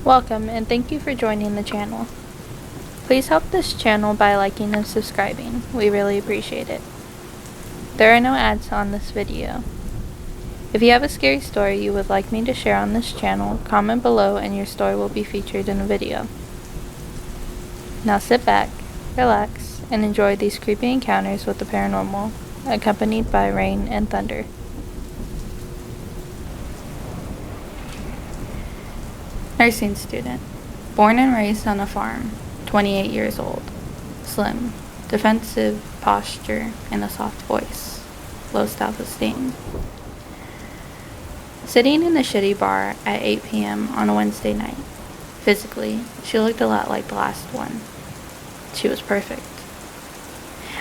Welcome and thank you for joining the channel. Please help this channel by liking and subscribing. We really appreciate it. There are no ads on this video. If you have a scary story you would like me to share on this channel, comment below and your story will be featured in a video. Now sit back, relax, and enjoy these creepy encounters with the paranormal, accompanied by rain and thunder. Nursing student. Born and raised on a farm, 28 years old. Slim, defensive posture, and a soft voice. Low self-esteem. Sitting in the shitty bar at 8 p.m. on a Wednesday night. Physically, she looked a lot like the last one. She was perfect.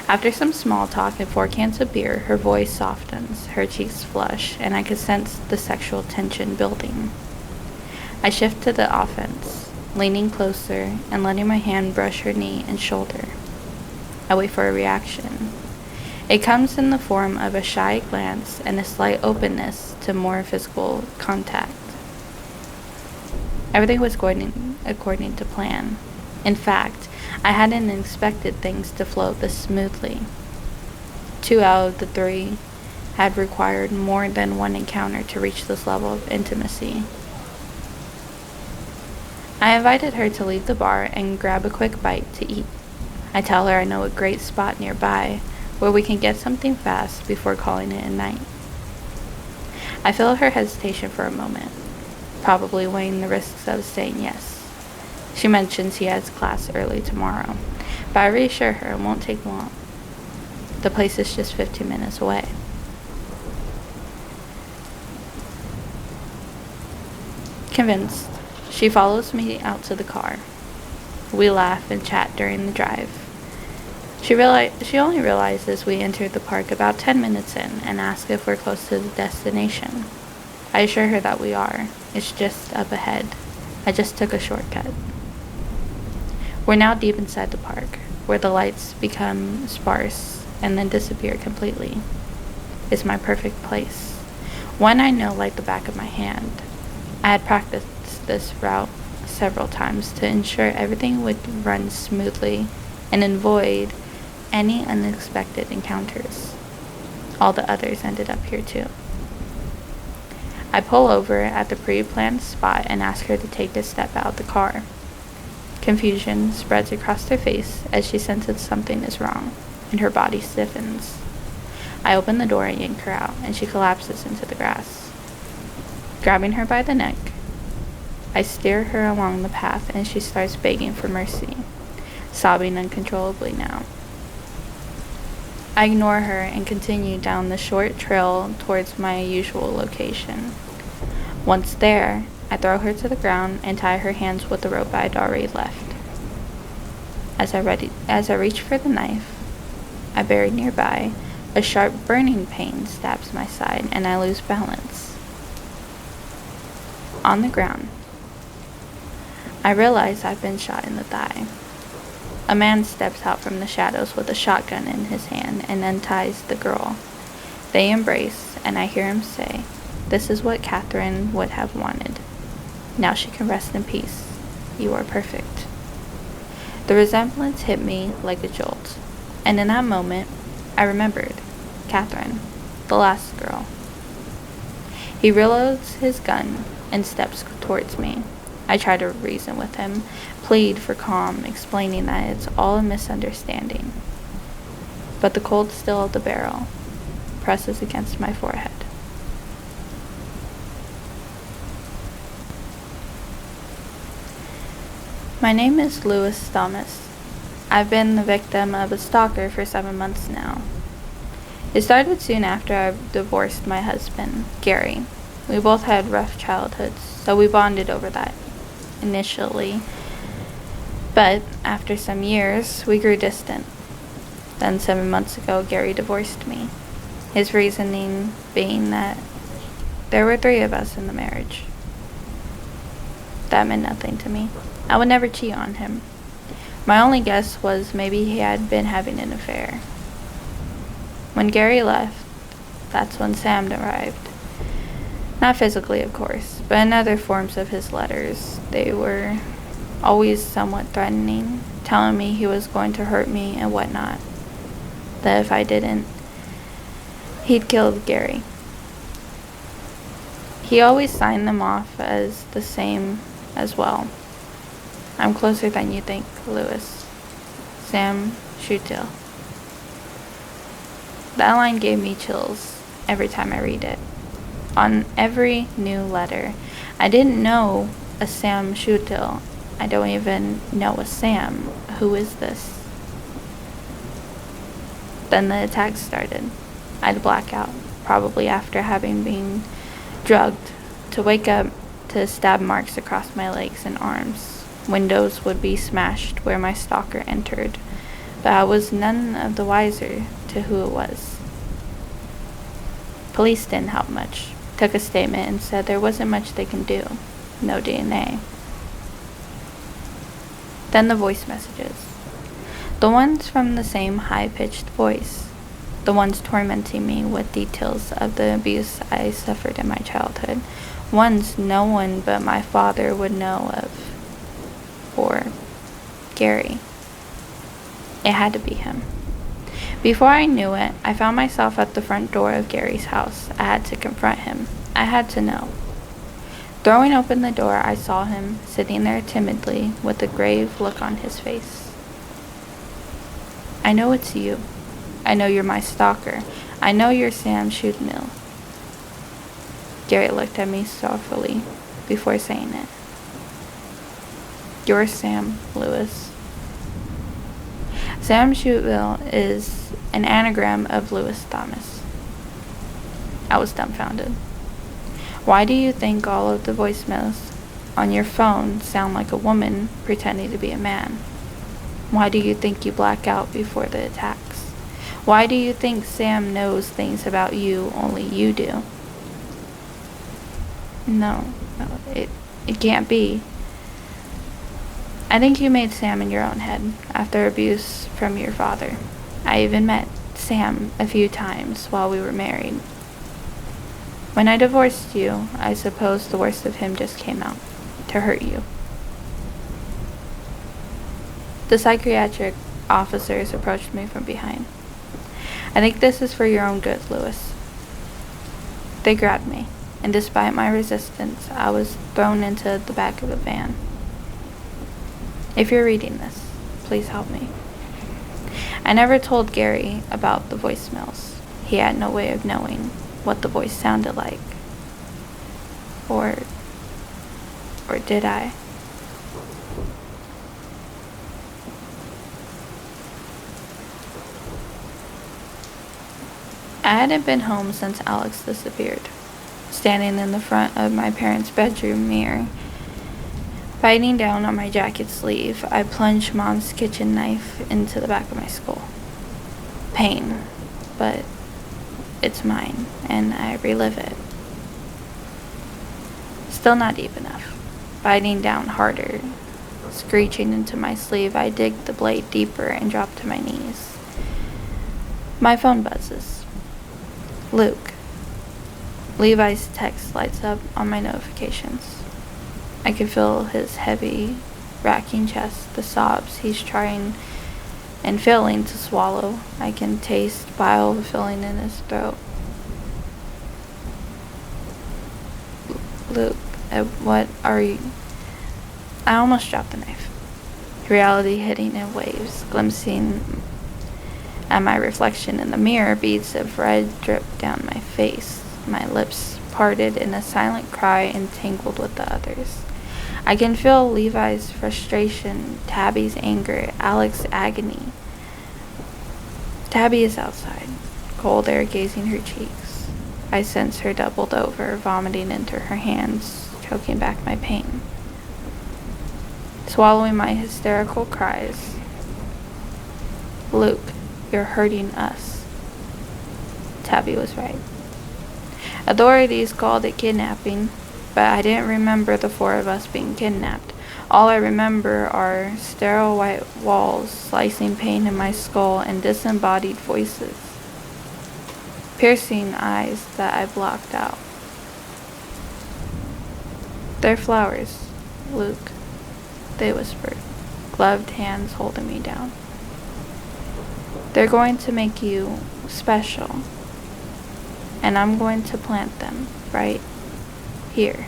After some small talk and 4 cans of beer, her voice softens, her cheeks flush, and I could sense the sexual tension building. I shift to the offense, leaning closer and letting my hand brush her knee and shoulder. I wait for a reaction. It comes in the form of a shy glance and a slight openness to more physical contact. Everything was going according to plan. In fact, I hadn't expected things to flow this smoothly. 2 out of the 3 had required more than one encounter to reach this level of intimacy. I invited her to leave the bar and grab a quick bite to eat. I tell her I know a great spot nearby where we can get something fast before calling it a night. I feel her hesitation for a moment, probably weighing the risks of saying yes. She mentions she has class early tomorrow, but I reassure her it won't take long. The place is just 15 minutes away. Convinced, she follows me out to the car. We laugh and chat during the drive. She only realizes we entered the park about 10 minutes in and asks if we're close to the destination. I assure her that we are. It's just up ahead. I just took a shortcut. We're now deep inside the park, where the lights become sparse and then disappear completely. It's my perfect place. One I know like the back of my hand. I had practiced this route several times to ensure everything would run smoothly and avoid any unexpected encounters. All the others ended up here too. I pull over at the pre-planned spot and ask her to take a step out of the car. Confusion spreads across her face as she senses something is wrong, and her body stiffens. I open the door and yank her out, and she collapses into the grass. Grabbing her by the neck, I steer her along the path and she starts begging for mercy, sobbing uncontrollably now. I ignore her and continue down the short trail towards my usual location. Once there, I throw her to the ground and tie her hands with the rope I had already left. As I reach for the knife I buried nearby, a sharp burning pain stabs my side and I lose balance. On the ground, I realize I've been shot in the thigh. A man steps out from the shadows with a shotgun in his hand and unties the girl. They embrace, and I hear him say, "This is what Catherine would have wanted. Now she can rest in peace. You are perfect." The resemblance hit me like a jolt, and in that moment, I remembered Catherine, the last girl. He reloads his gun and steps towards me. I try to reason with him, plead for calm, explaining that it's all a misunderstanding. But the cold steel of the barrel presses against my forehead. My name is Louis Thomas. I've been the victim of a stalker for 7 months now. It started soon after I divorced my husband, Gary. We both had rough childhoods, so we bonded over that initially, but after some years, we grew distant. Then 7 months ago, Gary divorced me. His reasoning being that there were 3 of us in the marriage. That meant nothing to me. I would never cheat on him. My only guess was maybe he had been having an affair. When Gary left, that's when Sam arrived. Not physically, of course, But in other forms of his letters, they were always somewhat threatening, telling me he was going to hurt me and whatnot. That if I didn't, he'd kill Gary. He always signed them off as the same as well. I'm closer than you think, Lewis. Sam Shutil. That line gave me chills every time I read it. On every new letter, I didn't know a Sam Shutil. I don't even know a Sam. Who is this? Then the attack started. I'd black out, probably after having been drugged, to wake up to stab marks across my legs and arms. Windows would be smashed where my stalker entered, but I was none of the wiser to who it was. Police didn't help much. Took a statement and said there wasn't much they can do. No DNA. Then the voice messages. The ones from the same high-pitched voice. The ones tormenting me with details of the abuse I suffered in my childhood. Ones no one but my father would know of. Or Gary. It had to be him. Before I knew it, I found myself at the front door of Gary's house. I had to confront him. I had to know. Throwing open the door, I saw him sitting there timidly with a grave look on his face. I know it's you. I know you're my stalker. I know you're Sam Shutil. Gary looked at me sorrowfully before saying it. You're Sam, Lewis. Sam Shutil is an anagram of Lewis Thomas. I was dumbfounded. Why do you think all of the voicemails on your phone sound like a woman pretending to be a man? Why do you think you black out before the attacks? Why do you think Sam knows things about you only you do? No, it can't be. I think you made Sam in your own head after abuse from your father. I even met Sam a few times while we were married. When I divorced you, I suppose the worst of him just came out, to hurt you. The psychiatric officers approached me from behind. I think this is for your own good, Lewis. They grabbed me, and despite my resistance, I was thrown into the back of a van. If you're reading this, please help me. I never told Gary about the voicemails. He had no way of knowing what the voice sounded like. Or did I? I hadn't been home since Alex disappeared. Standing in the front of my parents' bedroom mirror, biting down on my jacket sleeve, I plunged Mom's kitchen knife into the back of my skull. Pain, but it's mine, and I relive it. Still not deep enough. Biting down harder, screeching into my sleeve, I dig the blade deeper and drop to my knees. My phone buzzes. Luke. Levi's text lights up on my notifications. I can feel his heavy, racking chest, the sobs he's trying and failing to swallow. I can taste bile filling in his throat. Luke, what are you? I almost dropped the knife. Reality hitting in waves, glimpsing at my reflection in the mirror. Beads of red dripped down my face. My lips parted in a silent cry entangled with the others. I can feel Levi's frustration, Tabby's anger, Alex's agony. Tabby is outside, cold air gazing her cheeks. I sense her doubled over, vomiting into her hands, choking back my pain. Swallowing my hysterical cries. Luke, you're hurting us. Tabby was right. Authorities called it kidnapping, but I didn't remember the four of us being kidnapped. All I remember are sterile white walls, slicing pain in my skull, and disembodied voices. Piercing eyes that I blocked out. "They're flowers, Luke," they whispered, gloved hands holding me down. "They're going to make you special, and I'm going to plant them right here."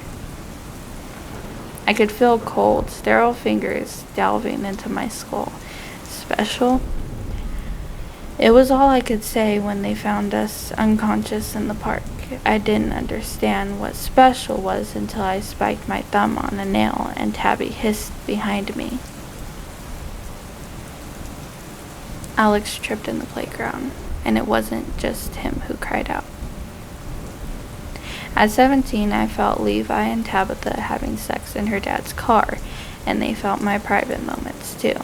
I could feel cold, sterile fingers delving into my skull. Special? It was all I could say when they found us unconscious in the park. I didn't understand what special was until I spiked my thumb on a nail and Tabby hissed behind me. Alex tripped in the playground, and it wasn't just him who cried out. At 17, I felt Levi and Tabitha having sex in her dad's car, and they felt my private moments too.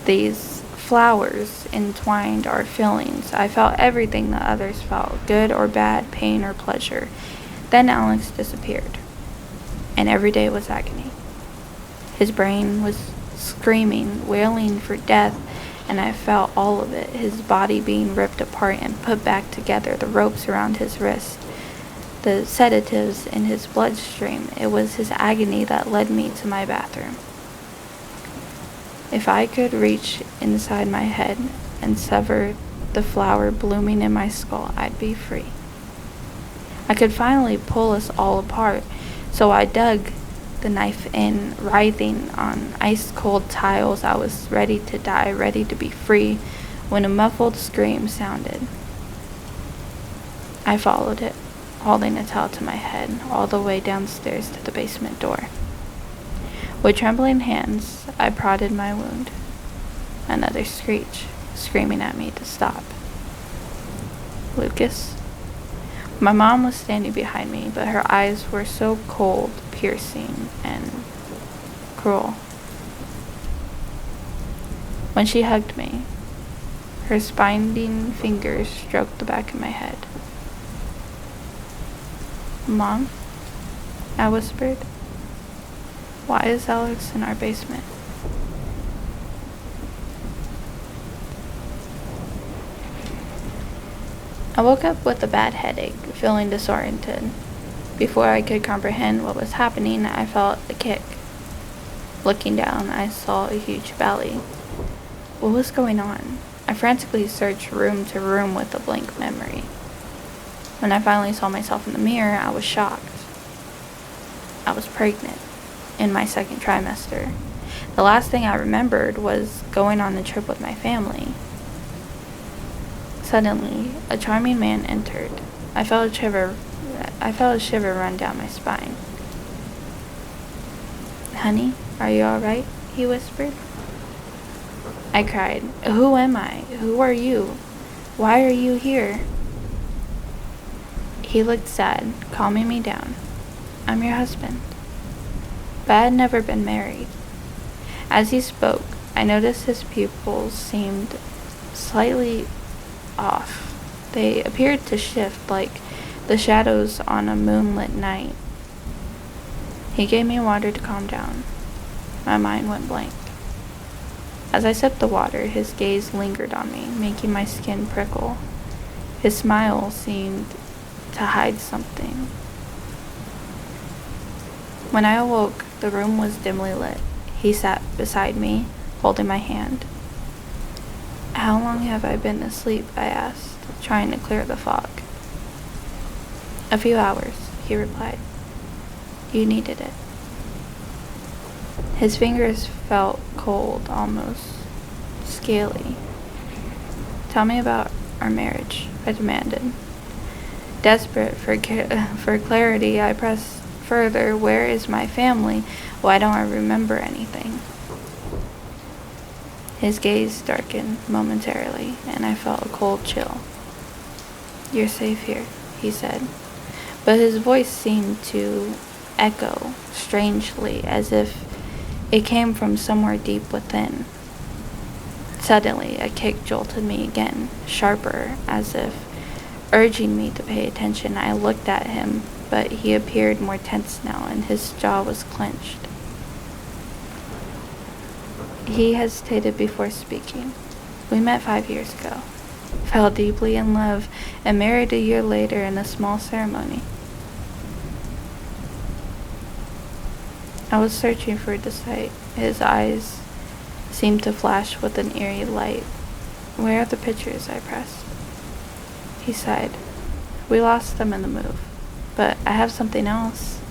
These flowers entwined our feelings. I felt everything the others felt, good or bad, pain or pleasure. Then Alex disappeared, and every day was agony. His brain was screaming, wailing for death, and I felt all of it, his body being ripped apart and put back together, the ropes around his wrist, the sedatives in his bloodstream. It was his agony that led me to my bathroom. If I could reach inside my head and sever the flower blooming in my skull, I'd be free. I could finally pull us all apart, so I dug the knife in, writhing on ice-cold tiles. I was ready to die, ready to be free, when a muffled scream sounded. I followed it, holding a towel to my head, all the way downstairs to the basement door. With trembling hands, I prodded my wound. Another screech, screaming at me to stop. "Lucas?" My mom was standing behind me, but her eyes were so cold, piercing, and cruel. When she hugged me, her spinding fingers stroked the back of my head. "Mom?" I whispered. "Why is Alex in our basement?" I woke up with a bad headache, feeling disoriented. Before I could comprehend what was happening, I felt a kick. Looking down, I saw a huge belly. What was going on? I frantically searched room to room with a blank memory. When I finally saw myself in the mirror, I was shocked. I was pregnant, in my second trimester. The last thing I remembered was going on the trip with my family. Suddenly, a charming man entered. I felt a shiver run down my spine. "Honey, are you all right?" he whispered. I cried, "Who am I? Who are you? Why are you here?" He looked sad, calming me down. "I'm your husband." But I had never been married. As he spoke, I noticed his pupils seemed slightly off. They appeared to shift like the shadows on a moonlit night. He gave me water to calm down. My mind went blank. As I sipped the water, his gaze lingered on me, making my skin prickle. His smile seemed to hide something. When I awoke, the room was dimly lit. He sat beside me, holding my hand. "How long have I been asleep?" I asked, trying to clear the fog. "A few hours," he replied. "You needed it." His fingers felt cold, almost scaly. "Tell me about our marriage," I demanded. Desperate for clarity, I pressed further. "Where is my family? Why don't I remember anything?" His gaze darkened momentarily, and I felt a cold chill. "You're safe here," he said, but his voice seemed to echo strangely, as if it came from somewhere deep within. Suddenly, a kick jolted me again, sharper, as if urging me to pay attention. I looked at him, but he appeared more tense now, and his jaw was clenched. He hesitated before speaking. "We met 5 years ago, fell deeply in love, and married a year later in a small ceremony." I was searching for the sight. His eyes seemed to flash with an eerie light. Where are the pictures? I pressed. He sighed. We lost them in the move, but I have something else.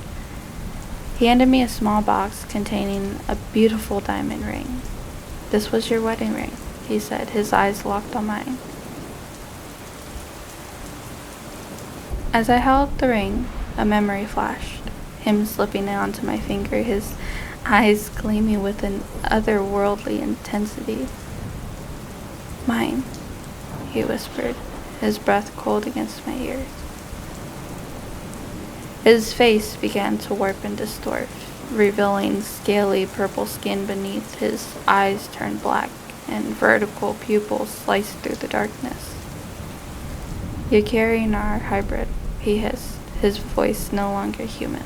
He handed me a small box containing a beautiful diamond ring. This was your wedding ring, he said, his eyes locked on mine. As I held the ring, a memory flashed, him slipping it onto my finger, his eyes gleaming with an otherworldly intensity. Mine, he whispered, his breath cold against my ears. His face began to warp and distort, revealing scaly purple skin beneath. His eyes turned black, and vertical pupils sliced through the darkness. You're carrying our hybrid, he hissed, his voice no longer human.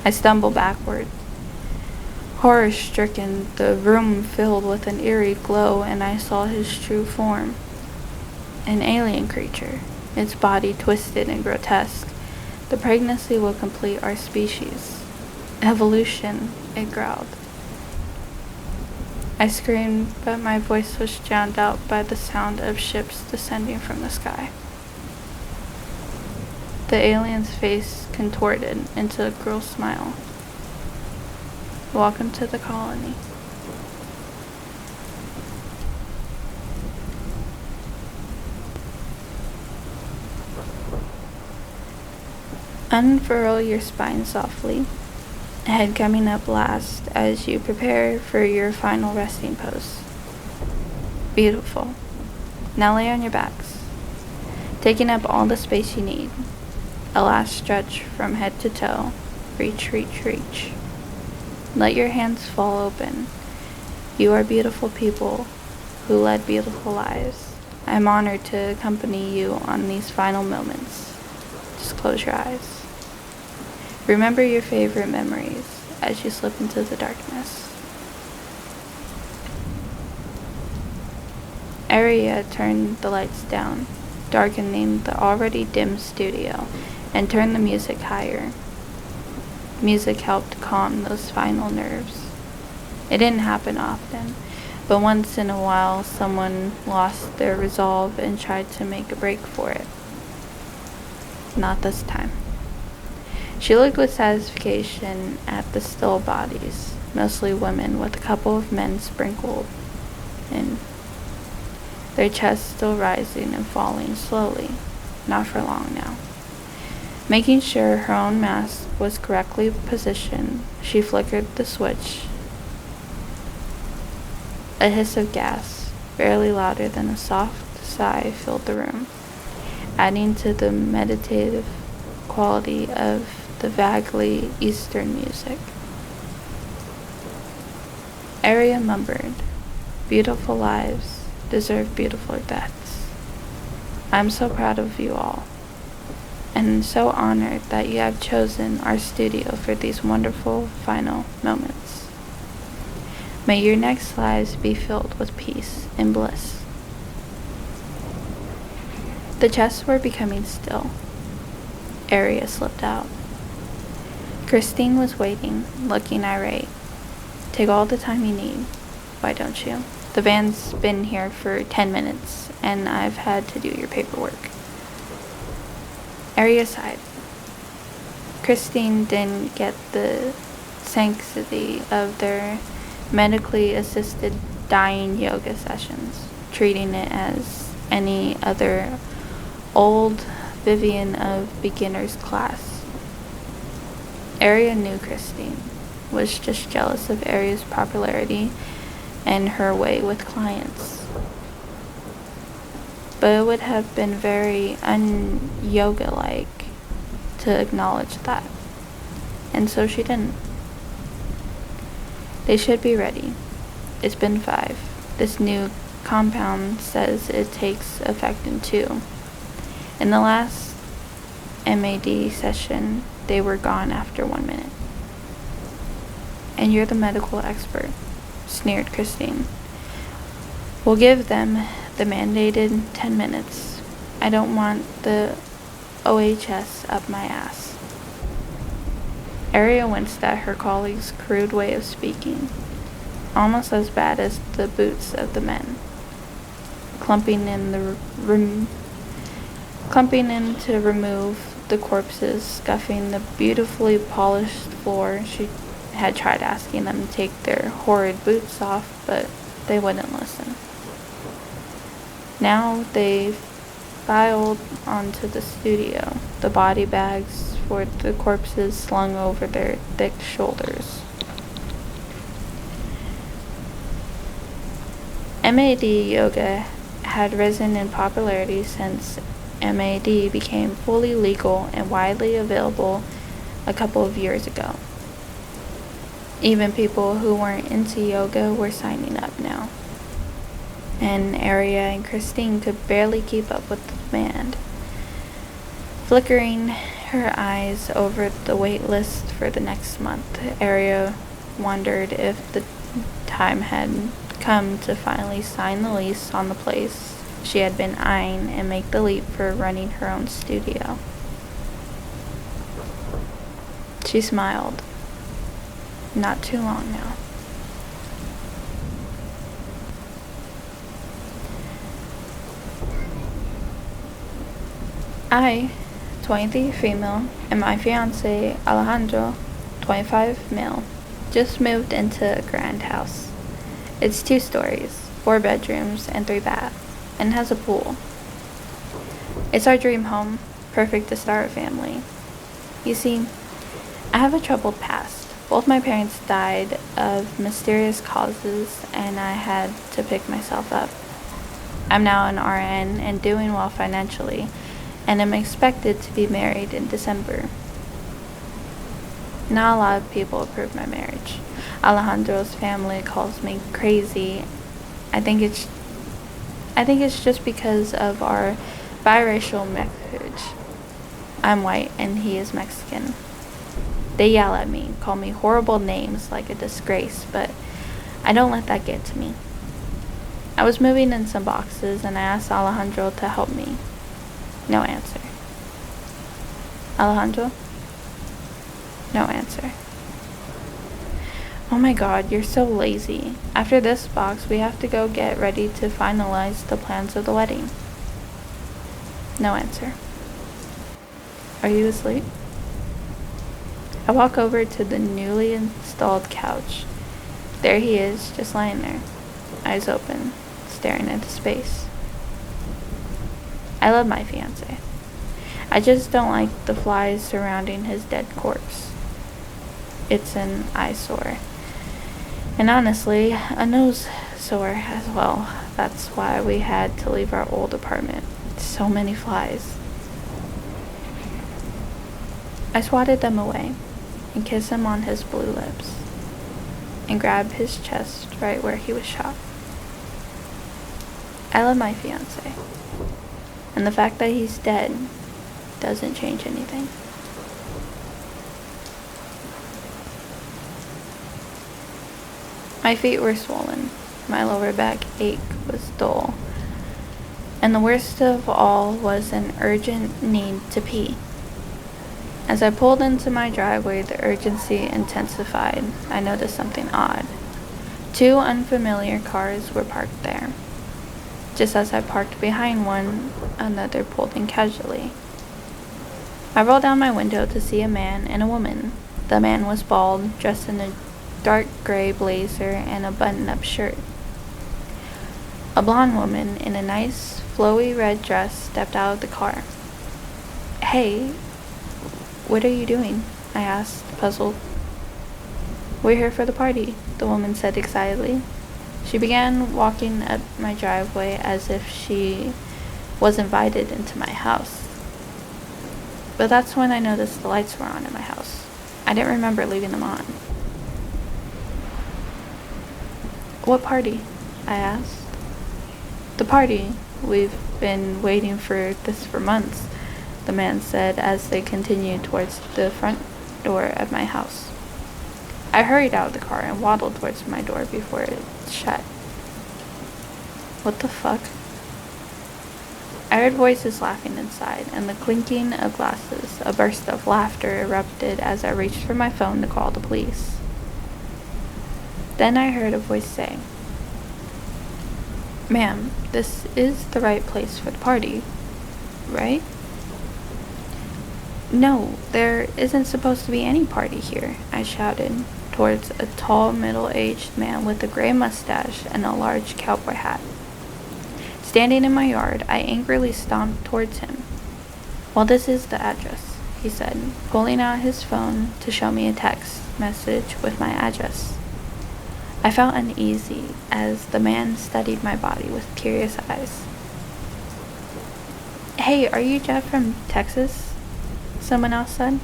I stumbled backward. Horror-stricken, the room filled with an eerie glow, and I saw his true form. An alien creature, its body twisted and grotesque. The pregnancy will complete our species. Evolution, it growled. I screamed, but my voice was drowned out by the sound of ships descending from the sky. The alien's face contorted into a cruel smile. Welcome to the colony. Unfurl your spine softly, head coming up last as you prepare for your final resting pose. Beautiful. Now lay on your backs, taking up all the space you need. A last stretch from head to toe. Reach, reach, reach. Let your hands fall open. You are beautiful people who led beautiful lives. I am honored to accompany you on these final moments. Just close your eyes. Remember your favorite memories as you slip into the darkness. Aria turned the lights down, darkening the already dim studio, and turned the music higher. Music helped calm those final nerves. It didn't happen often, but once in a while someone lost their resolve and tried to make a break for it. Not this time. She looked with satisfaction at the still bodies, mostly women with a couple of men sprinkled in, their chests still rising and falling slowly, not for long now. Making sure her own mask was correctly positioned, she flickered the switch. A hiss of gas, barely louder than a soft sigh, filled the room, adding to the meditative quality of the vaguely Eastern music. Aria murmured, "Beautiful lives deserve beautiful deaths. I'm so proud of you all, and so honored that you have chosen our studio for these wonderful final moments. May your next lives be filled with peace and bliss." The chests were becoming still. Aria slipped out. Christine was waiting, looking irate. "Take all the time you need, why don't you? The van's been here for 10 minutes, and I've had to do your paperwork." Aria sighed. Christine didn't get the sanctity of their medically assisted dying yoga sessions, treating it as any other old Vivian of beginner's class. Aria knew Christine was just jealous of Aria's popularity and her way with clients. But it would have been very un-yoga-like to acknowledge that, and so she didn't. They should be ready. It's been 5. This new compound says it takes effect in 2. In the last MAD session, they were gone after 1 minute. "And you're the medical expert," sneered Christine. "We'll give them the mandated 10 minutes. I don't want the OHS up my ass." Aria winced at her colleague's crude way of speaking, almost as bad as the boots of the men, clumping in to remove the corpses, scuffing the beautifully polished floor. She had tried asking them to take their horrid boots off, but they wouldn't listen. Now they filed onto the studio, the body bags for the corpses slung over their thick shoulders. MAD yoga had risen in popularity since MAD became fully legal and widely available a couple of years ago. Even people who weren't into yoga were signing up now, and Aria and Christine could barely keep up with the demand. Flickering her eyes over the wait list for the next month, Aria wondered if the time had come to finally sign the lease on the place she had been eyeing and make the leap for running her own studio. She smiled. Not too long now. I, 23 female, and my fiancé Alejandro, 25 male, just moved into a grand house. It's 2 stories, 4 bedrooms, and 3 baths, and has a pool. It's our dream home, perfect to start a family. You see, I have a troubled past. Both my parents died of mysterious causes, and I had to pick myself up. I'm now an RN and doing well financially, and am expected to be married in December. Not a lot of people approve my marriage. Alejandro's family calls me crazy. I think it's just because of our biracial marriage. I'm white and he is Mexican. They yell at me, call me horrible names like a disgrace, but I don't let that get to me. I was moving in some boxes and I asked Alejandro to help me. No answer. Alejandro? No answer. Oh my god, you're so lazy. After this box, we have to go get ready to finalize the plans of the wedding. No answer. Are you asleep? I walk over to the newly installed couch. There he is, just lying there, eyes open, staring into space. I love my fiancé. I just don't like the flies surrounding his dead corpse. It's an eyesore. And honestly, a nose sore as well. That's why we had to leave our old apartment. So many flies. I swatted them away and kissed him on his blue lips and grabbed his chest right where he was shot. I love my fiancé, and the fact that he's dead doesn't change anything. My feet were swollen, my lower back ache was dull, and the worst of all was an urgent need to pee. As I pulled into my driveway, the urgency intensified. I noticed something odd. 2 unfamiliar cars were parked there. Just as I parked behind one, another pulled in casually. I rolled down my window to see a man and a woman. The man was bald, dressed in a dark gray blazer and a button-up shirt. A blonde woman in a nice, flowy red dress stepped out of the car. Hey, what are you doing? I asked, puzzled. We're here for the party, the woman said excitedly. She began walking up my driveway as if she was invited into my house. But that's when I noticed the lights were on in my house. I didn't remember leaving them on. What party? I asked. The party. We've been waiting for this for months, the man said as they continued towards the front door of my house. I hurried out of the car and waddled towards my door before it shut. What the fuck? I heard voices laughing inside, and the clinking of glasses. A burst of laughter erupted as I reached for my phone to call the police. Then I heard a voice say, "Ma'am, this is the right place for the party, right?" "No, there isn't supposed to be any party here," I shouted towards a tall, middle-aged man with a gray mustache and a large cowboy hat. Standing in my yard, I angrily stomped towards him. "Well, this is the address," he said, pulling out his phone to show me a text message with my address. I felt uneasy as the man studied my body with curious eyes. "Hey, are you Jeff from Texas?" someone else said.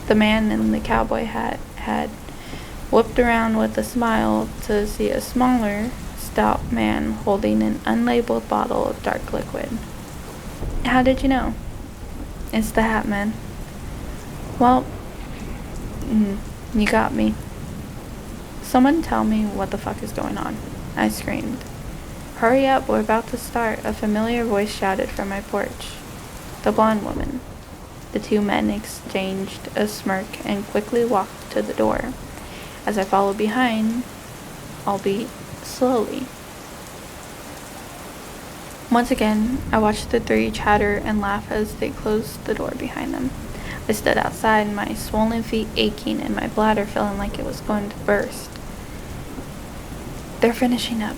The man in the cowboy hat had whipped around with a smile to see a smaller, stout man holding an unlabeled bottle of dark liquid. "How did you know?" "It's the hat, man." "Well, you got me." "Someone tell me what the fuck is going on," I screamed. "Hurry up, we're about to start," a familiar voice shouted from my porch. The blonde woman. The two men exchanged a smirk and quickly walked to the door, as I followed behind, albeit slowly. Once again, I watched the three chatter and laugh as they closed the door behind them. I stood outside, my swollen feet aching and my bladder feeling like it was going to burst. "They're finishing up,"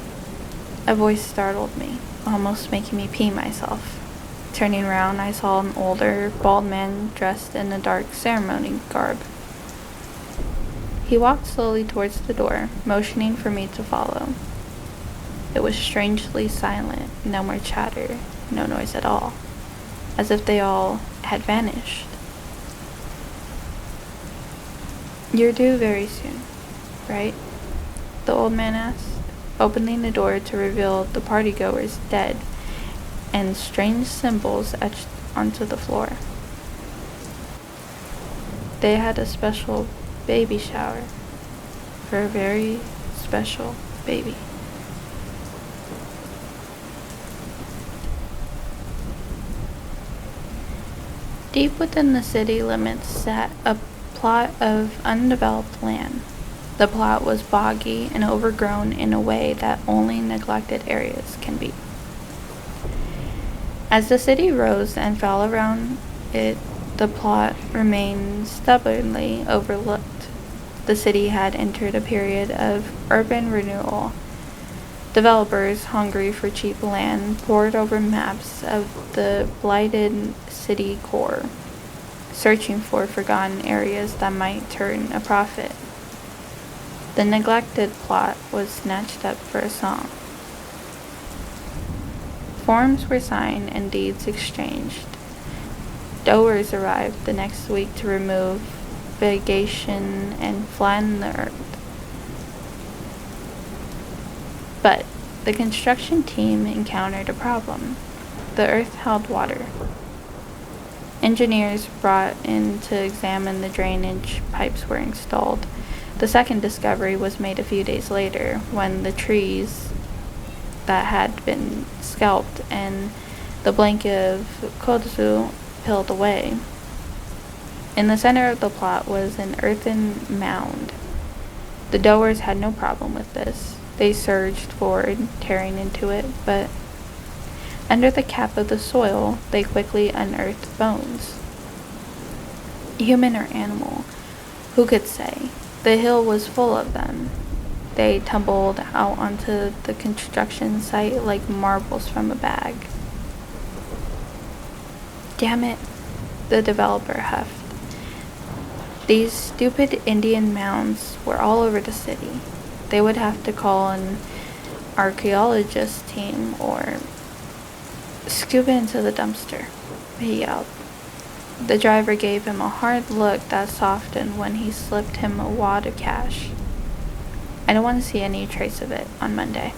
a voice startled me, almost making me pee myself. Turning around, I saw an older, bald man dressed in a dark ceremony garb. He walked slowly towards the door, motioning for me to follow. It was strangely silent, no more chatter, no noise at all, as if they all had vanished. "You're due very soon, right?" the old man asked, opening the door to reveal the partygoers dead and strange symbols etched onto the floor. They had a special baby shower for a very special baby. Deep within the city limits sat a plot of undeveloped land. The plot was boggy and overgrown in a way that only neglected areas can be. As the city rose and fell around it, the plot remained stubbornly overlooked. The city had entered a period of urban renewal. Developers, hungry for cheap land, pored over maps of the blighted city core, searching for forgotten areas that might turn a profit. The neglected plot was snatched up for a song. Forms were signed and deeds exchanged. Dowers arrived the next week to remove vegetation and flatten the earth. But the construction team encountered a problem. The earth held water. Engineers brought in to examine the drainage pipes were installed. The second discovery was made a few days later, when the trees that had been scalped and the blanket of kudzu peeled away. In the center of the plot was an earthen mound. The Dowers had no problem with this. They surged forward, tearing into it, but under the cap of the soil, they quickly unearthed bones. Human or animal, who could say? The hill was full of them. They tumbled out onto the construction site like marbles from a bag. "Damn it," the developer huffed. These stupid Indian mounds were all over the city. They would have to call an archaeologist team or scuba into the dumpster, he yelled. The driver gave him a hard look that softened when he slipped him a wad of cash. I don't want to see any trace of it on Monday.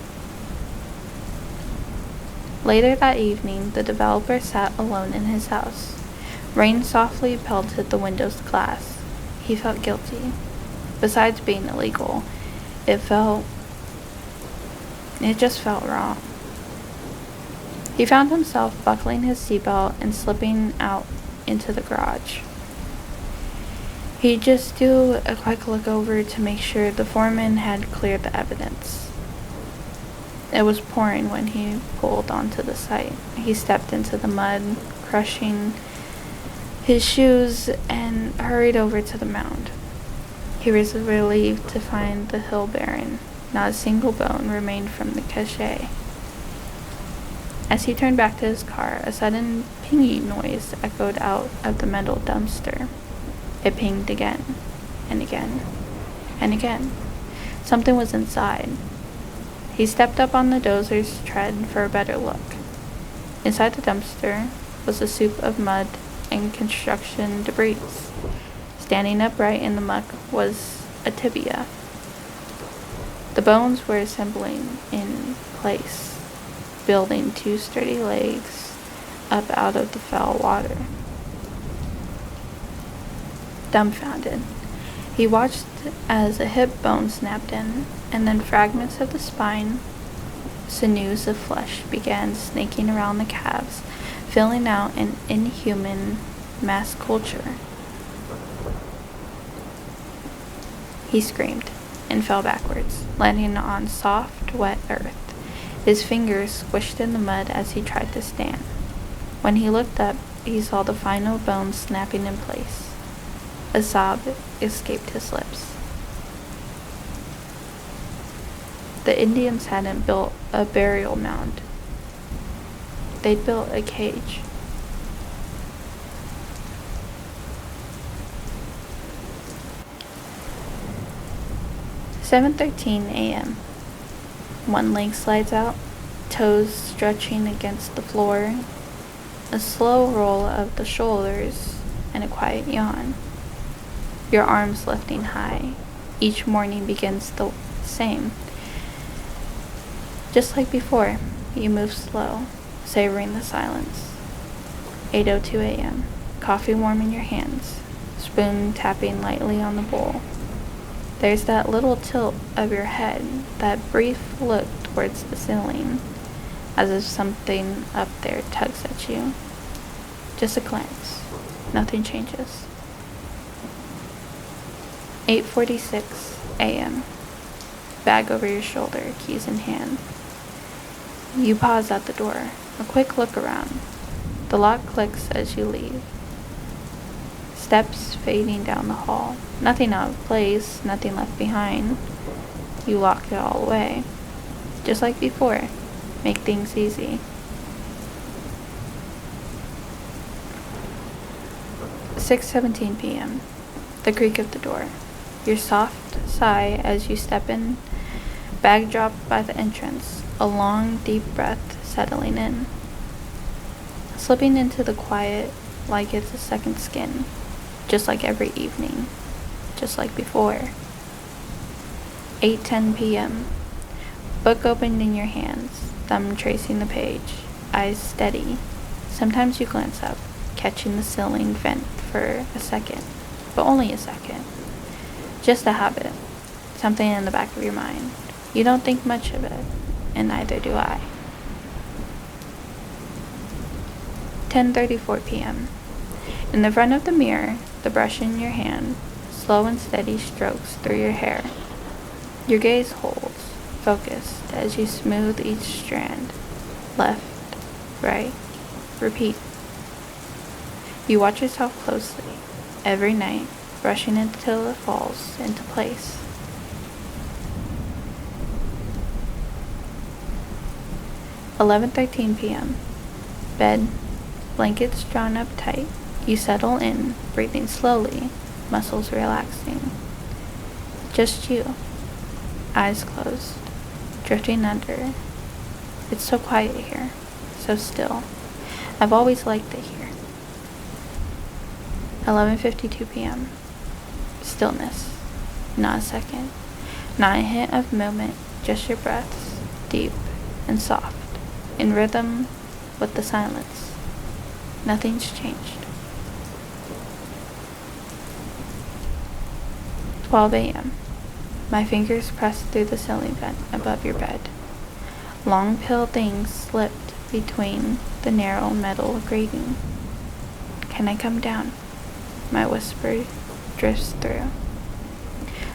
Later that evening, the developer sat alone in his house. Rain softly pelted the window's glass. He felt guilty. Besides being illegal, it just felt wrong. He found himself buckling his seatbelt and slipping out into the garage. He'd just do a quick look over to make sure the foreman had cleared the evidence. It was pouring when he pulled onto the site. He stepped into the mud, crushing his shoes, and hurried over to the mound. He was relieved to find the hill barren. Not a single bone remained from the cache. As he turned back to his car, a sudden pinging noise echoed out of the metal dumpster. It pinged again, and again, and again. Something was inside. He stepped up on the dozer's tread for a better look. Inside the dumpster was a soup of mud and construction debris. Standing upright in the muck was a tibia. The bones were assembling in place, building two sturdy legs up out of the foul water. Dumbfounded, he watched as a hip bone snapped in, and then fragments of the spine, sinews of flesh began snaking around the calves, filling out an inhuman mass culture. He screamed and fell backwards, landing on soft, wet earth. His fingers squished in the mud as he tried to stand. When he looked up, he saw the final bones snapping in place. A sob escaped his lips. The Indians hadn't built a burial mound. They'd built a cage. "7:13 a.m. One leg slides out, toes stretching against the floor, a slow roll of the shoulders, and a quiet yawn. Your arms lifting high. Each morning begins the same. Just like before, you move slow, savoring the silence. 8:02 a.m. Coffee warm in your hands, spoon tapping lightly on the bowl. There's that little tilt of your head, that brief look towards the ceiling, as if something up there tugs at you. Just a glance. Nothing changes. 8:46 a.m. Bag over your shoulder, keys in hand. You pause at the door, a quick look around. The lock clicks as you leave. Steps fading down the hall. Nothing out of place, nothing left behind. You locked it all away. Just like before. Make things easy. 6:17 p.m. The creak of the door. Your soft sigh as you step in. Bag dropped by the entrance. A long, deep breath settling in. Slipping into the quiet like it's a second skin. Just like every evening. Just like before. 8:10 p.m. Book opened in your hands. Thumb tracing the page. Eyes steady. Sometimes you glance up, catching the ceiling vent for a second. But only a second. Just a habit. Something in the back of your mind. You don't think much of it. And neither do I. 10:34 p.m. In the front of the mirror, the brush in your hand, slow and steady strokes through your hair. Your gaze holds, focused, as you smooth each strand. Left, right, repeat. You watch yourself closely, every night, brushing it until it falls into place. 11:13 p.m. Bed, blankets drawn up tight. You settle in, breathing slowly, muscles relaxing. Just you, eyes closed, drifting under. It's so quiet here, so still. I've always liked it here. 11:52 p.m. Stillness. Not a second. Not a hint of movement, just your breaths, deep and soft, in rhythm with the silence. Nothing's changed. 12 a.m. My fingers pressed through the ceiling vent above your bed. Long pale things slipped between the narrow metal grating. "Can I come down?" my whisper drifts through.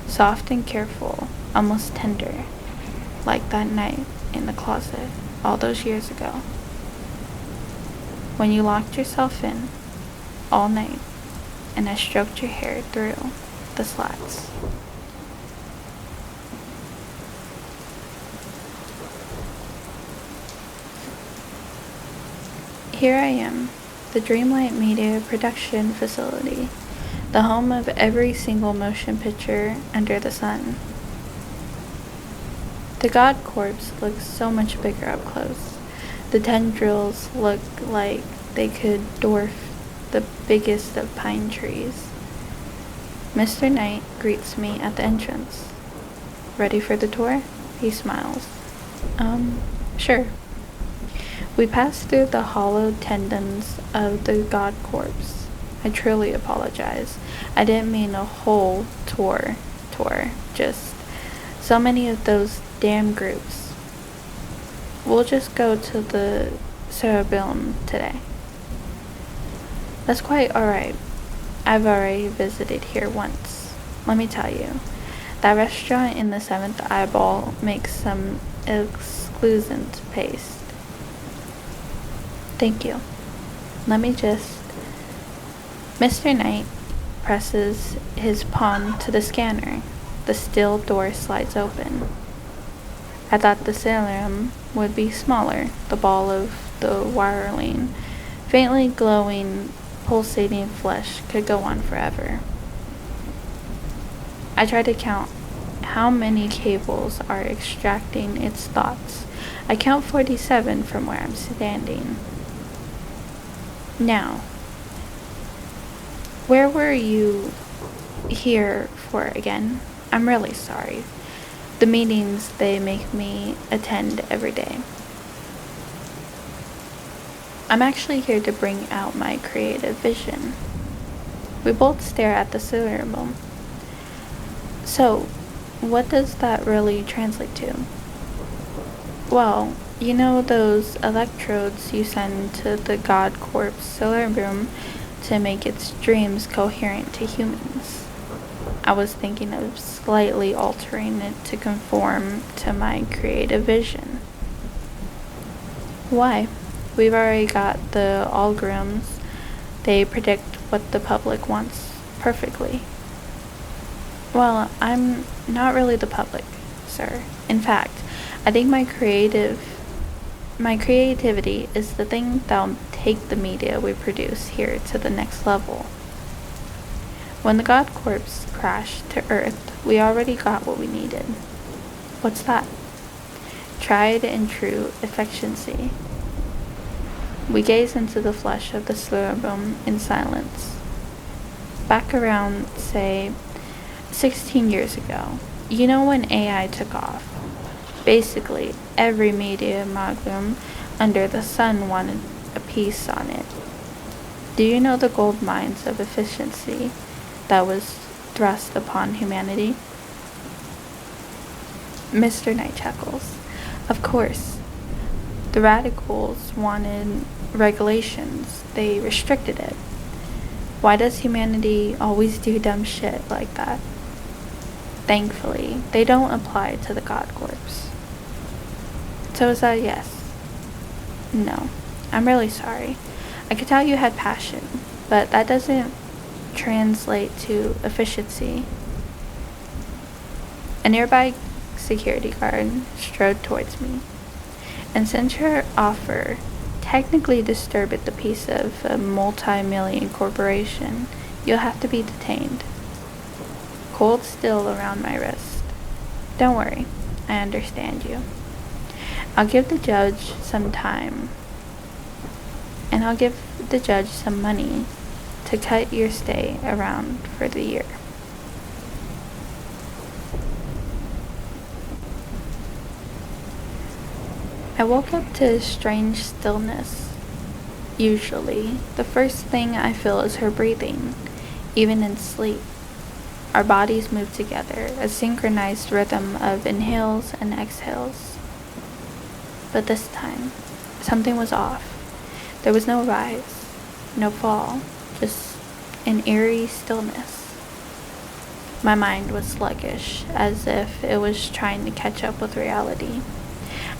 Soft and careful, almost tender, like that night in the closet all those years ago. When you locked yourself in all night and I stroked your hair through the slats. Here I am, the Dreamlight Media production facility, the home of every single motion picture under the sun. The god corpse looks so much bigger up close. The tendrils look like they could dwarf the biggest of pine trees. Mr. Knight greets me at the entrance. "Ready for the tour?" He smiles. Sure." We pass through the hollowed tendons of the god corpse. I truly apologize. I didn't mean a whole tour, just so many of those damn groups. We'll just go to the cerebellum today. That's quite alright. I've already visited here once. Let me tell you, that restaurant in the 7th Eyeball makes some exquisite paste. Thank you. Let me just... Mr. Knight presses his palm to the scanner. The steel door slides open. I thought the cerebellum would be smaller. The ball of the wiring, faintly glowing, pulsating flesh could go on forever. I try to count how many cables are extracting its thoughts. I count 47 from where I'm standing. Now, where were you here for again? I'm really sorry. The meetings they make me attend every day. I'm actually here to bring out my creative vision. We both stare at the cerebellum. So, what does that really translate to? Well, you know those electrodes you send to the god corpse cerebellum to make its dreams coherent to humans. I was thinking of slightly altering it to conform to my creative vision. Why? We've already got the algorithms. They predict what the public wants perfectly. Well, I'm not really the public, sir. In fact, I think my creativity is the thing that'll take the media we produce here to the next level. When the god corpse crashed to Earth, we already got what we needed. What's that? Tried and true efficiency. We gaze into the flesh of the cerebellum in silence. Back around, say, 16 years ago, you know when AI took off? Basically, every media amalgam under the sun wanted a piece on it. Do you know the gold mines of efficiency that was thrust upon humanity? Mr. Knight chuckles. Of course. The radicals wanted regulations. They restricted it. Why does humanity always do dumb shit like that? Thankfully, they don't apply to the god corpse. So is that a yes? No. I'm really sorry. I could tell you had passion, but that doesn't translate to efficiency. A nearby security guard strode towards me, and since your offer technically disturbed the peace of a multi-million corporation, you'll have to be detained. Cold still around my wrist. Don't worry, I understand you. I'll give the judge some time, and I'll give the judge some money to cut your stay around for the year. I woke up to a strange stillness. Usually, the first thing I feel is her breathing, even in sleep. Our bodies move together, a synchronized rhythm of inhales and exhales. But this time, Something was off. There was no rise, no fall, just an eerie stillness. My mind was sluggish, as if it was trying to catch up with reality.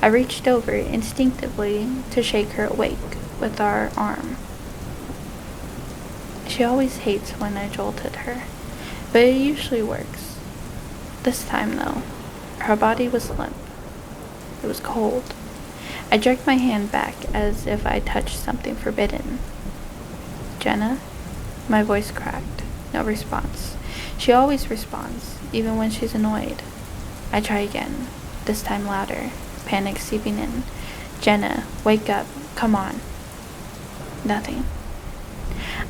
I reached over instinctively to shake her awake with our arm. She always hates when I jolted her, but it usually works. This time, though, her body was limp. It was cold. I jerked my hand back as if I touched something forbidden. "Jenna?" My voice cracked. No response. She always responds, even when she's annoyed. I try again, this time louder, panic seeping in. "Jenna, wake up. Come on." Nothing.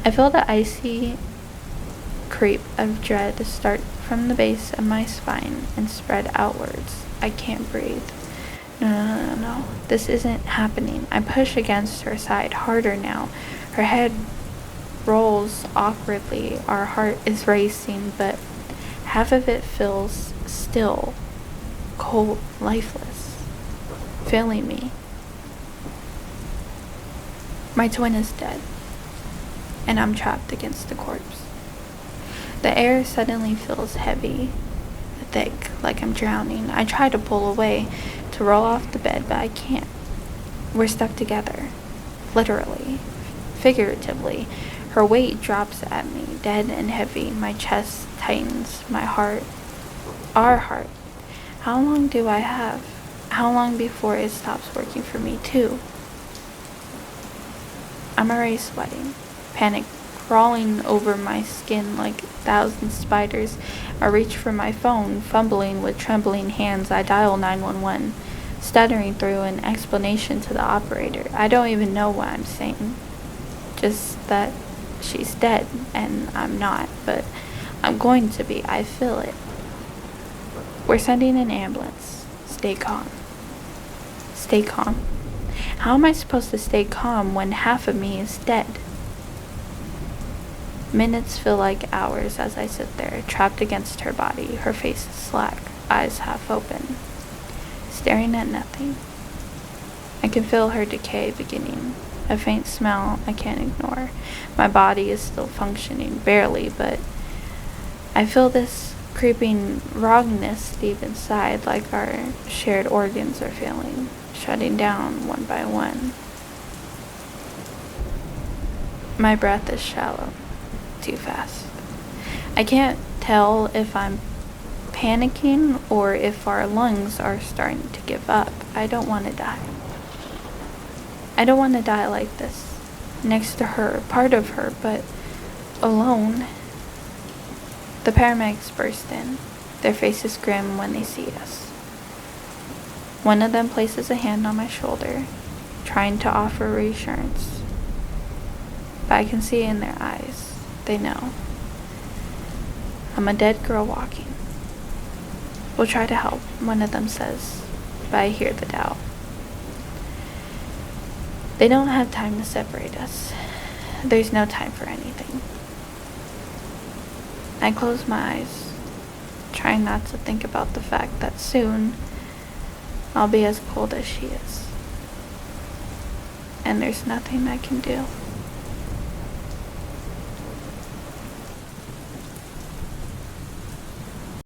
I feel the icy creep of dread start from the base of my spine and spread outwards. I can't breathe. No. This isn't happening. I push against her side harder now. Her head rolls awkwardly. Our heart is racing, but half of it feels still, cold, lifeless, failing me. My twin is dead, and I'm trapped against the corpse. The air suddenly feels heavy, thick, like I'm drowning. I try to pull away, to roll off the bed, but I can't. We're stuck together, literally, figuratively. Her weight drops at me, dead and heavy. My chest tightens, my heart, our heart. How long do I have? How long before it stops working for me, too? I'm already sweating, panic crawling over my skin like 1,000 spiders. I reach for my phone, fumbling with trembling hands. I dial 911, stuttering through an explanation to the operator. I don't even know what I'm saying, just that she's dead, and I'm not, but I'm going to be. I feel it. We're sending an ambulance. Stay calm. Stay calm. How am I supposed to stay calm when half of me is dead? Minutes feel like hours as I sit there, trapped against her body, her face slack, eyes half open, staring at nothing. I can feel her decay beginning, a faint smell I can't ignore. My body is still functioning, barely, but I feel this creeping wrongness deep inside, like our shared organs are failing, shutting down one by one. My breath is shallow. Too fast. I can't tell if I'm panicking or if our lungs are starting to give up. I don't want to die. I don't want to die like this, next to her, part of her, but alone. The paramedics burst in, their faces grim when they see us. One of them places a hand on my shoulder, trying to offer reassurance, but I can see in their eyes. They know. I'm a dead girl walking. We'll try to help, one of them says, but I hear the doubt. They don't have time to separate us. There's no time for anything. I close my eyes, trying not to think about the fact that soon I'll be as cold as she is. And there's nothing I can do.